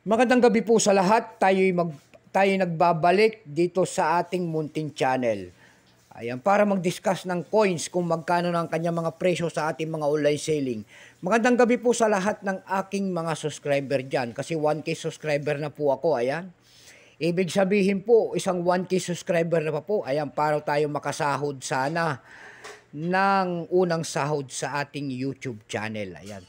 Magandang gabi po sa lahat. Tayo nagbabalik dito sa ating munting channel. Ayan, para mag-discuss ng coins kung magkano na ang kanyang mga presyo sa ating mga online selling. Magandang gabi po sa lahat ng aking mga subscriber dyan. Kasi 1K subscriber na po ako. Ayan. Ibig sabihin po, isang 1K subscriber na pa po. Ayan, para tayo makasahod sana ng unang sahod sa ating YouTube channel. Ayan.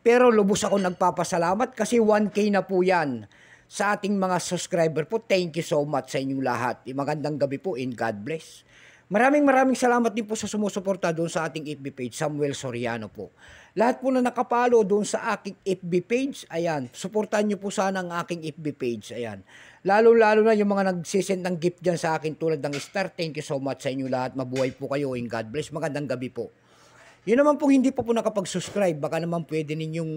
Pero lubos ako nagpapasalamat kasi 1K na po yan sa ating mga subscriber po. Thank you so much sa inyong lahat. Magandang gabi po and God bless. Maraming salamat din po sa sumusuporta doon sa ating FB page, Samuel Soriano po. Lahat po na nakapalo doon sa aking FB page, ayan, suportahan nyo po sana ang aking FB page, ayan. Lalo na yung mga nagsisend ng gift dyan sa akin tulad ng star. Thank you so much sa inyo lahat. Mabuhay po kayo and God bless. Magandang gabi po. Yun naman po hindi pa po nakapag-subscribe, baka naman pwede ninyong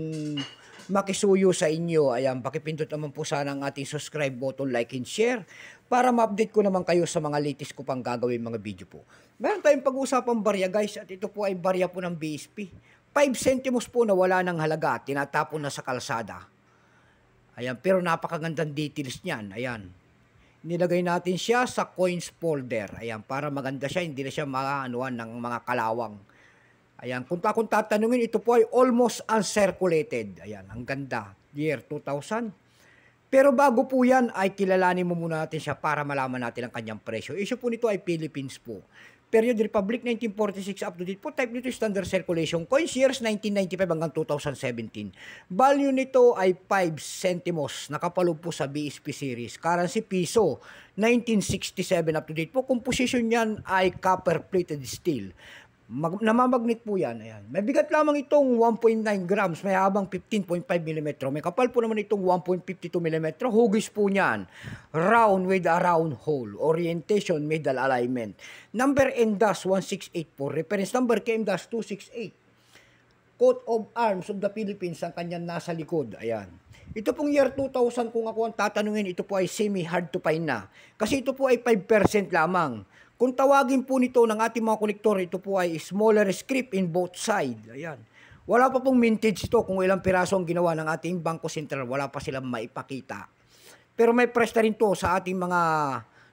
makisuyo sa inyo. Ayan, pakipindot naman po sana ang ating subscribe button, like and share para ma-update ko naman kayo sa mga latest ko pang gagawin mga video po. Meron tayong pag-usapang barya guys at ito po ay barya po ng BSP. 5 centimos po na wala ng halaga, tinatapon na sa kalsada. Ayan, pero napakagandang details niyan. Ayan. Nilagay natin siya sa coins folder. Ayan, para maganda siya, hindi na siya maanuan ng mga kalawang. Ayan, kung tatanungin, ito po ay almost uncirculated. Ayan, ang ganda. Year 2000. Pero bago po yan, ay kilalanin mo muna natin siya para malaman natin ang kanyang presyo. Issue po nito ay Philippines po. Period Republic 1946 up to date po. Type nito standard circulation. Coins years 1995 hanggang 2017. Value nito ay 5 centimos. Nakapaloob po sa BSP series. Currency piso 1967 up to date po. Composition niyan ay copper plated steel. Namamagnet po yan. Ayan. May bigat lamang itong 1.9 grams. May habang 15.5 mm. May kapal po naman itong 1.52 mm. Hugis po niyan. Round with a round hole. Orientation, middle alignment. Number M-1684. Reference number KM-268. Coat of Arms of the Philippines ang kanyang nasa likod. Ayan. Ito pong year 2000, kung ako ang tatanungin, ito po ay semi-hard to find na. Kasi ito po ay 5% lamang. Kung tawagin po nito ng ating mga kolektor, ito po ay smaller script in both side. Ayan. Wala pa pong mintage ito kung ilang piraso ang ginawa ng ating Bangko Sentral. Wala pa silang maipakita. Pero may press na rin to sa ating mga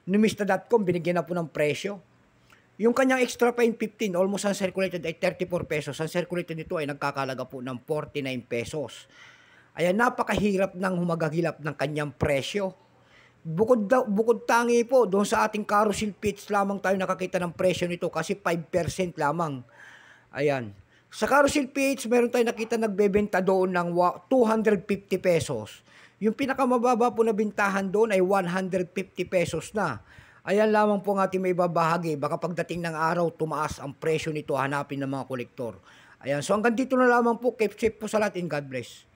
numista.com. Binigyan na po ng presyo. Yung kanyang extra fine 15, almost uncirculated ay 34 pesos. Uncirculated nito ay nagkakalaga po ng 49 pesos. Ayan, napakahirap ng humagagilap ng kanyang presyo. Bukod tangi po, doon sa ating carousel pitch lamang tayo nakakita ng presyo nito kasi 5% lamang. Ayan. Sa carousel pitch, meron tayo nakita nagbebenta doon ng 250 pesos. Yung pinakamababa po na bintahan doon ay 150 pesos na. Ayan lamang po ang ating may babahagi. Baka pagdating ng araw, tumaas ang presyo nito, hanapin ng mga kolektor. Ayan. So hanggang dito na lamang po. Keep safe po sa lahat and God bless.